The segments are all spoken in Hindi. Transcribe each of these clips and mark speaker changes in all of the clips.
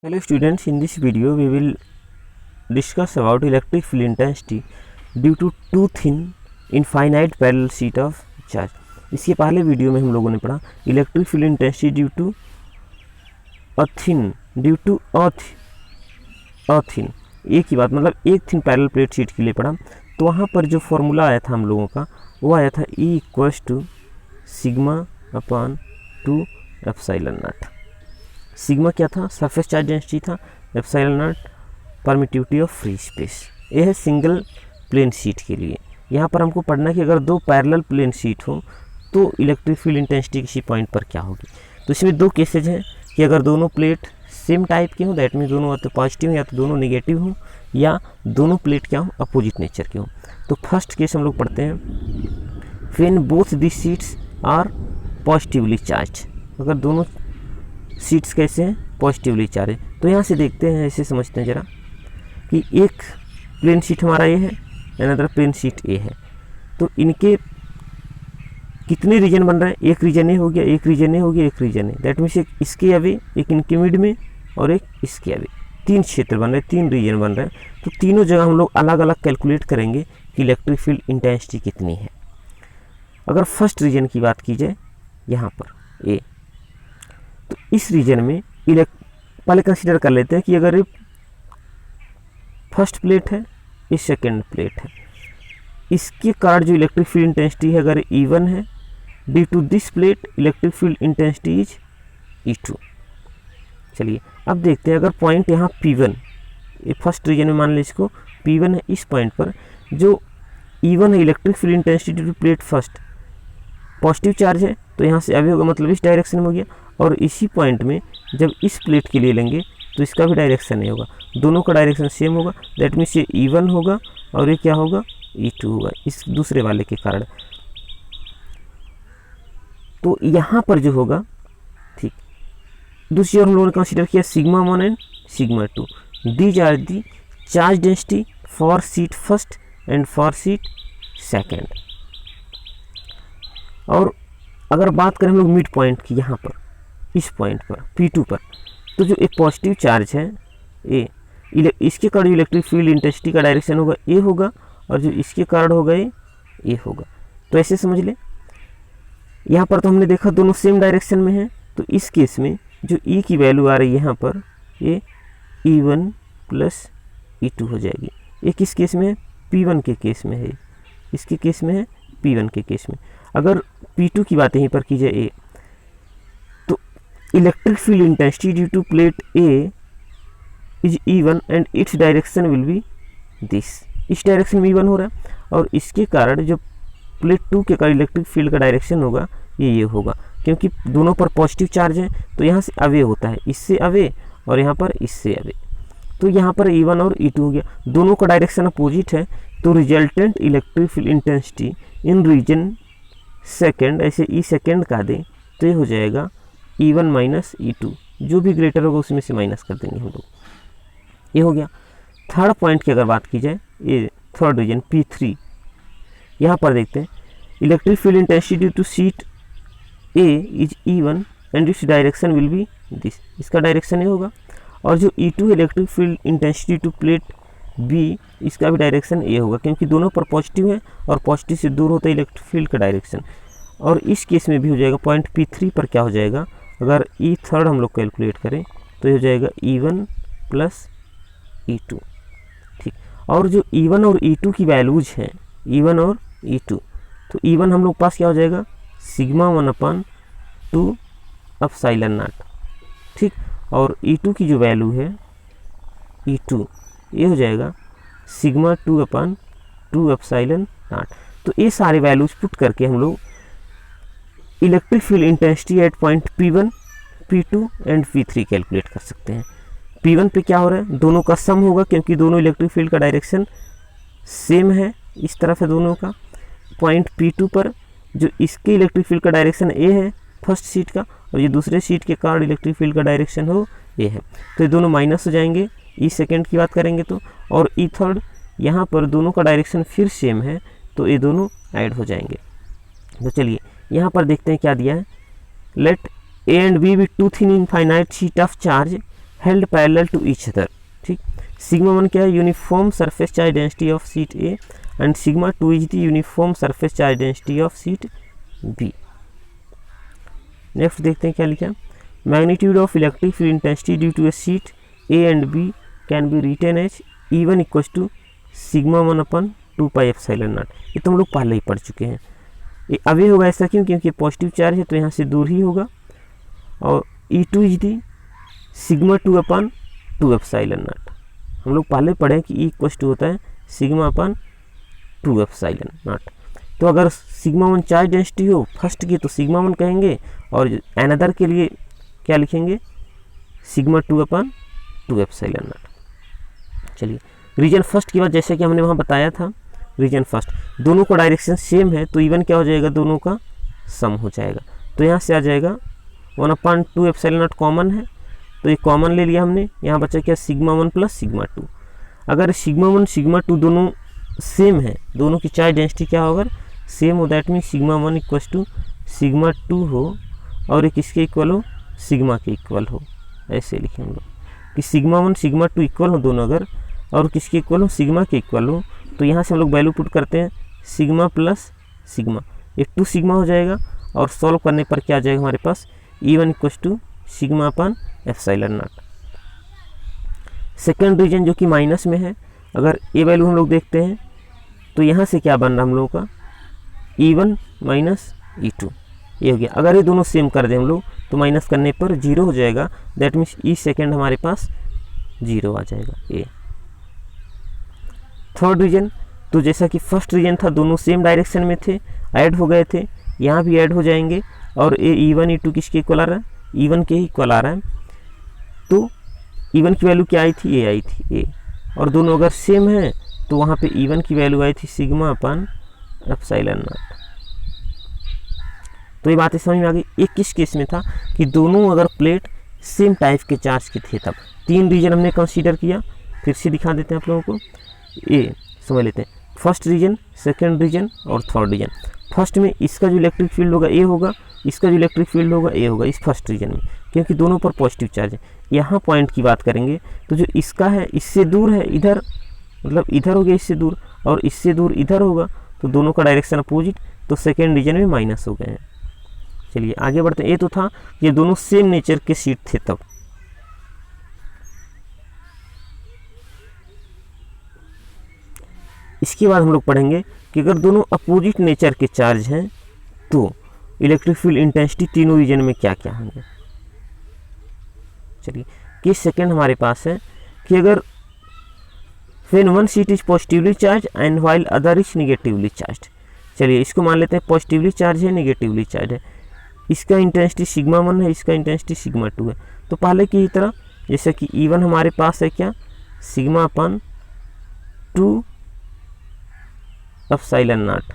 Speaker 1: Hello students, in this video we will discuss about electric field intensity due to too thin infinite parallel sheet of charge। इसके पहले वीडियो में हम लोगों ने पढ़ा electric field intensity due to thin एक ही बात, मतलब एक थिन पैरेलल प्लेट शीट के लिए पढ़ा। तो वहाँ पर जो फॉर्मूला आया था हम लोगों का वो आया था E equals to sigma upon 2 epsilon naught. Sigma क्या था? सरफेस चार्ज डेंसिटी था। Epsilon naught permittivity of free space. यह है सिंगल प्लेन शीट के लिए। यहाँ पर हमको पढ़ना कि अगर दो पैरेलल प्लेन शीट हो तो इलेक्ट्रिक फील्ड इंटेंसिटी किसी पॉइंट पर क्या होगी। तो इसमें दो केसेज हैं कि अगर दोनों प्लेट सेम टाइप के हों, दैट मीन दोनों या तो पॉजिटिव या तो दोनों नेगेटिव हों, या दोनों प्लेट क्या हो, अपोजिट नेचर के हों। तो फर्स्ट केस हम लोग पढ़ते हैं when both the sheets are positively charge. अगर दोनों शीट्स कैसे हैं? पॉजिटिवली चार्ज है। तो यहाँ से देखते हैं, ऐसे समझते हैं जरा कि एक प्लेन शीट हमारा ये है, अनदर प्लेन शीट ए है। तो इनके कितने रीजन बन रहे हैं? एक रीजन ए हो गया, एक रीजन ए हो गया, एक रीजन ए। दैट मीन्स एक इसके अवे, एक इनके मिड में और एक इसके अवे। तीन क्षेत्र बन रहे हैं, तीन रीजन बन रहे हैं। तो तीनों जगह हम लोग अलग अलग कैलकुलेट करेंगे कि इलेक्ट्रिक फील्ड इंटेंसिटी कितनी है। अगर फर्स्ट रीजन की बात की जाए यहाँ पर ए, तो इस रीजन में पहले कंसीडर कर लेते हैं कि अगर ये फर्स्ट प्लेट है, ये सेकेंड प्लेट है, इसके कारण जो इलेक्ट्रिक फील्ड इंटेंसिटी है अगर E1 है, due to this plate electric field intensity is E2। चलिए अब देखते हैं, अगर पॉइंट यहाँ P1, ये फर्स्ट रीजन में मान लीजिए इसको P1 है, इस पॉइंट पर जो E1 है electric field intensity due to plate first positive charge है, तो यहाँ से अवे होगा, मतलब इस डायरेक्शन में हो गया। और इसी पॉइंट में जब इस प्लेट के लिए लेंगे तो इसका भी डायरेक्शन नहीं होगा, दोनों का डायरेक्शन सेम होगा। दैट मीन्स ये E1 होगा और ये क्या होगा? E2 होगा, इस दूसरे वाले के कारण। तो यहाँ पर जो होगा, ठीक, दूसरी ओर हम लोगों ने कंसीडर किया sigma 1 and sigma 2। These are the charge density for sheet first and for sheet second. और अगर बात करें हम लोग मिड पॉइंट की, यहाँ पर इस पॉइंट पर P2 पर, तो जो एक पॉजिटिव चार्ज है ए, इसके कारण इलेक्ट्रिक फील्ड इंटेंसिटी का डायरेक्शन होगा ए होगा, और जो इसके कारण होगा ए होगा। तो ऐसे समझ ले, यहाँ पर तो हमने देखा दोनों सेम डायरेक्शन में है। तो इस केस में जो E की वैल्यू आ रही है यहाँ पर, ये E1 प्लस E2 हो जाएगी। ये किस केस में है? P1 के केस में है, इसके केस में है P1 के केस में। अगर P2 की बात यहीं पर की जाए ए, तो electric field intensity due to plate A is E1 and its direction will be this. इस डायरेक्शन में E1 हो रहा है, और इसके कारण जो प्लेट 2 के कारण इलेक्ट्रिक फील्ड का डायरेक्शन होगा ये होगा, क्योंकि दोनों पर पॉजिटिव चार्ज है। तो यहाँ से अवे होता है, इससे अवे और यहाँ पर इससे अवे। तो यहाँ पर E1 और E2 हो गया, दोनों का डायरेक्शन अपोजिट है। तो resultant electric field intensity in region second, ऐसे E सेकेंड का दे तो ये हो जाएगा E1 माइनस E2, जो भी ग्रेटर होगा उसमें से माइनस कर देंगे हम लोग। ये हो गया। थर्ड पॉइंट की अगर बात की जाए, ये थर्ड रीजन P3, यहाँ पर देखते हैं electric field intensity due to sheet A is E1 and its direction will be this. इसका डायरेक्शन ये होगा। और जो E2 electric field intensity to plate B, इसका भी डायरेक्शन ये होगा, क्योंकि दोनों पर पॉजिटिव है और पॉजिटिव से दूर होता है इलेक्ट्रिक फील्ड का डायरेक्शन। और इस केस में भी हो जाएगा पॉइंट P3 पर क्या हो जाएगा, अगर E थर्ड हम लोग कैलकुलेट करें तो ये हो जाएगा E1 प्लस E2। ठीक, और जो E1 और E2 की वैल्यूज हैं, E1 और E2, तो E1 हम लोग पास क्या हो जाएगा? Sigma 1/2 epsilon not. ठीक, और E2 की जो वैल्यू है E2, ये हो जाएगा सिग्मा 2/2 एप्सिलॉन नॉट। तो ये सारे वैल्यूज पुट करके हम लोग electric field intensity at point P1, P2 and P3 calculate कर सकते हैं। P1 पे क्या हो रहा है? दोनों का सम होगा, क्योंकि दोनों इलेक्ट्रिक फील्ड का डायरेक्शन सेम है, इस तरफ है दोनों का। पॉइंट P2 पर जो इसके इलेक्ट्रिक फील्ड का डायरेक्शन ए है फर्स्ट शीट का, और ये दूसरे शीट के कारण इलेक्ट्रिक फील्ड का डायरेक्शन हो ए है, तो ये दोनों माइनस हो जाएंगे E सेकेंड की बात करेंगे तो। और E थर्ड, यहाँ पर दोनों का डायरेक्शन फिर सेम है, तो ये दोनों ऐड हो जाएंगे। तो चलिए यहाँ पर देखते हैं क्या दिया है। Let A and B with two thin infinite sheet of charge held parallel to each other, ठीक। सिग्मा 1 क्या है, uniform surface charge density of sheet A and sigma 2 is the uniform surface charge density of sheet B. Next देखते हैं क्या लिखा है, magnitude of electric field intensity due to A sheet A and B can be written as E1 equals to sigma 1 upon 2 pi epsilon not. ये तो हम लोग पहले ही पढ़ चुके हैं। ये अभी होगा ऐसा क्यों, क्योंकि पॉजिटिव चार्ज है तो यहाँ से दूर ही होगा, और E2 is the sigma 2 upon 2 epsilon not. हम लोग पहले पढ़े कि E इक्वल्स टू होता है सिग्मा अपन 2 एप्सिलॉन नॉट। तो अगर सिग्मा 1 चार्ज डेंसिटी हो फर्स्ट की तो सिग्मा 1 कहेंगे, और अनदर के लिए क्या लिखेंगे, सिग्मा 2 अपन 2 एप्सिलॉन नॉट। चलिए रीजन फर्स्ट की बात, जैसे कि हमने वहाँ बताया था, रीजन फर्स्ट दोनों का डायरेक्शन सेम है तो इवन क्या हो जाएगा, दोनों का सम हो जाएगा। तो यहाँ से आ जाएगा 1/2 एप्सिलॉन नॉट कॉमन है, तो ये कॉमन ले लिया हमने, यहाँ बचा क्या सिग्मा 1 प्लस सिग्मा 2। अगर सिग्मा 1 सिग्मा 2 दोनों सेम है, दोनों की चार्ज डेंसिटी क्या हो, अगर सेम हो that mean sigma 1 equals to sigma 2 हो, और एक किसके इक्वल हो, सिग्मा के इक्वल हो। ऐसे लिखें हम लोग कि सिग्मा 1 सिग्मा 2 इक्वल हो दोनों अगर, और किसके इक्वल हो, सिग्मा के इक्वल हो, तो यहाँ से हम लोग वैल्यू पुट करते हैं सिग्मा प्लस सिग्मा, ये 2 सिग्मा हो जाएगा, और सॉल्व करने पर क्या आ जाएगा हमारे पास, E1 equals to sigma upon epsilon naught. Second region जो कि माइनस में है, अगर ये वैल्यू हम लोग देखते हैं तो यहाँ से क्या बन रहा हम लोगों का, E1 माइनस E2, ये हो गया। अगर ये दोनों सेम कर दें हम लोग तो माइनस करने पर 0 हो जाएगा, दैट मीन्स E सेकेंड हमारे पास 0 आ जाएगा। ये थर्ड रीजन, तो जैसा कि फर्स्ट रीजन था दोनों सेम डायरेक्शन में थे, ऐड हो गए थे, यहाँ भी ऐड हो जाएंगे, और ये E1 E2 किसके इक्वल आ रहा है, E1 के ही इक्वल आ रहा है। तो E1 की वैल्यू क्या आई थी, ये आई थी ए, और दोनों अगर सेम है तो वहाँ पे E1 की वैल्यू आई थी सिग्मा अपन एप्सिलॉन नॉट। तो ये बातें समझ में आ गई। एक किस केस में था कि दोनों अगर प्लेट सेम टाइप के चार्ज के थे, तब 3 रीजन हमने कंसीडर किया, फिर से दिखा देते हैं आप लोगों को, ये समझ लेते हैं। फर्स्ट रीजन, सेकंड रीजन और थर्ड रीजन। फर्स्ट में इसका जो इलेक्ट्रिक फील्ड होगा ए होगा, इसका जो इलेक्ट्रिक फील्ड होगा ए होगा इस फर्स्ट रीजन में, क्योंकि दोनों पर पॉजिटिव चार्ज है। यहाँ पॉइंट की बात करेंगे तो जो इसका है इससे दूर है इधर, मतलब इधर हो गया इससे दूर, और इससे दूर इधर होगा, तो दोनों का डायरेक्शन अपोजिट, तो सेकेंड रीजन में माइनस हो गए हैं। चलिए आगे बढ़ते हैं। ये तो था ये दोनों सेम नेचर के शीट थे तब। इसके बाद हम लोग पढ़ेंगे कि अगर दोनों अपोजिट नेचर के चार्ज हैं तो इलेक्ट्रिक फील्ड इंटेंसिटी तीनों रीजन में क्या क्या होंगे। चलिए केस सेकंड हमारे पास है कि अगर when one sheet is positively charge and while other is negatively charge. चलिए इसको मान लेते हैं पॉजिटिवली चार्ज है, निगेटिवली चार्ज है, इसका इंटेंसिटी सिग्मा 1 है, इसका इंटेंसिटी सिग्मा 2 है। तो पहले की ही तरह जैसे कि E1 हमारे पास है क्या, sigma upon 2 epsilon not,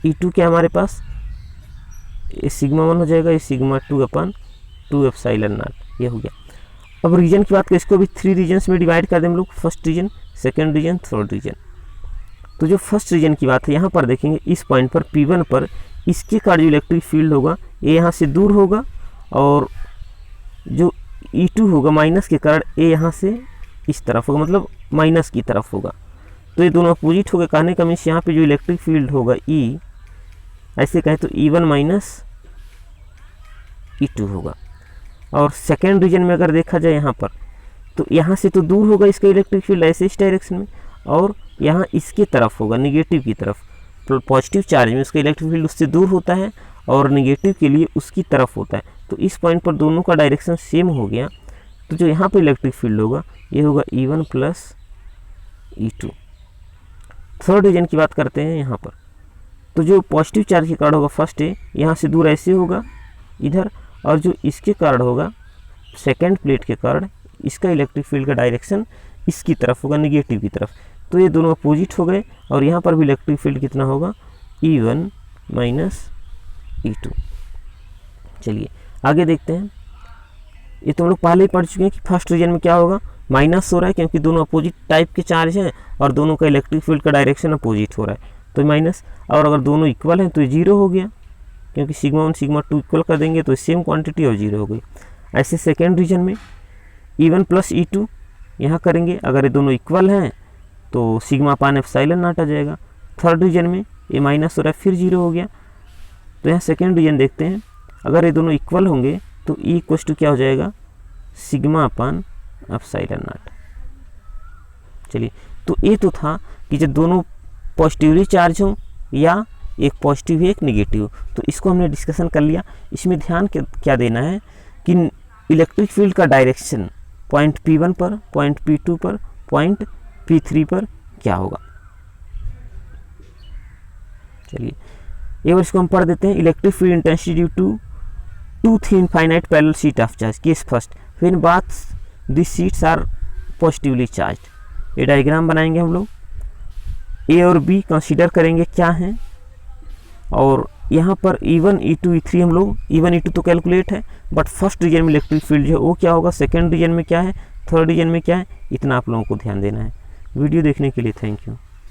Speaker 1: E2 क्या हमारे पास, ये सिग्मा 1 हो जाएगा, ये सिग्मा 2 अपन 2 एप्सिलॉन नॉट, ये हो गया। अब रीजन की बात करें, इसको भी 3 रीजन्स में डिवाइड कर दें हम लोग, first region, second region, third region. तो जो फर्स्ट रीजन की बात है यहाँ पर देखेंगे, इस पॉइंट पर P1 पर इसके का जो इलेक्ट्रिक फील्ड होगा ये यहाँ से दूर होगा, और जो E2 होगा माइनस के कारण ये यहाँ से इस तरफ होगा, मतलब माइनस की तरफ होगा। तो ये दोनों अपोजिट होगा, कहने का मीन्स यहाँ पे जो इलेक्ट्रिक फील्ड होगा E, ऐसे कहें तो E1 माइनस E2 होगा। और सेकेंड रीजन में अगर देखा जाए यहाँ पर, तो यहाँ से तो दूर होगा इसका इलेक्ट्रिक फील्ड ऐसे इस डायरेक्शन में, और यहाँ इसके तरफ होगा निगेटिव की तरफ, पॉजिटिव चार्ज में उसका इलेक्ट्रिक फील्ड उससे दूर होता है और निगेटिव के लिए उसकी तरफ होता है। तो इस पॉइंट पर दोनों का डायरेक्शन सेम हो गया, तो जो यहाँ पर इलेक्ट्रिक फील्ड होगा ये होगा E1 plus E2। Third reason की बात करते हैं यहाँ पर, तो जो पॉजिटिव चार्ज के कारण होगा फर्स्ट है यहाँ से दूर ऐसे होगा इधर, और जो इसके कारण होगा सेकेंड प्लेट के कारण इसका इलेक्ट्रिक फील्ड का डायरेक्शन इसकी तरफ होगा, निगेटिव की तरफ। तो ये दोनों अपोजिट हो गए, और यहाँ पर भी इलेक्ट्रिक फील्ड कितना होगा, E1 माइनस E2। चलिए आगे देखते हैं। ये तो हम लोग पहले ही पढ़ चुके हैं कि फर्स्ट रीजन में क्या होगा, माइनस हो रहा है क्योंकि दोनों अपोजिट टाइप के चार्ज हैं और दोनों का इलेक्ट्रिक फील्ड का डायरेक्शन अपोजिट हो रहा है, तो माइनस। और अगर दोनों इक्वल हैं तो 0 हो गया, क्योंकि सिग्मा 1 सिग्मा 2 इक्वल कर देंगे तो सेम क्वांटिटी और 0 हो गई। ऐसे सेकेंड रीजन में E1 प्लस E2 यहाँ करेंगे, अगर ये दोनों इक्वल हैं तो सिग्मा अपान एप्सिलॉन नॉट आ जाएगा। थर्ड रीजन में ये माइनस हो रहा है, फिर जीरो हो गया। तो यहाँ सेकेंड रीजन देखते हैं, अगर ये दोनों इक्वल होंगे तो E इक्वल टू क्या हो जाएगा, सिग्मा अपान एप्सिलॉन नॉट। चलिए, तो ये तो था कि जब दोनों पॉजिटिवली चार्ज हो या एक पॉजिटिव है एक नेगेटिव, तो इसको हमने डिस्कशन कर लिया। इसमें ध्यान क्या देना है कि इलेक्ट्रिक फील्ड का डायरेक्शन पॉइंट P1 पर, पॉइंट P2 पर, पॉइंट P3 पर क्या होगा। चलिए एक बार इसको हम पढ़ देते हैं। Electric field intensity due to two thin finite parallel sheet of charge. Case first, when both this sheets are positively charge. ये डायग्राम बनाएंगे हम लोग, ए और बी कंसीडर करेंगे क्या है, और यहाँ पर E1 E2 E3 हम लोग E1 E2 तो कैलकुलेट है, बट फर्स्ट रीजन में इलेक्ट्रिक फील्ड जो है वो क्या होगा, सेकंड रीजन में क्या है, थर्ड रीजन में क्या है, इतना आप लोगों को ध्यान देना है। वीडियो देखने के लिए थैंक यू।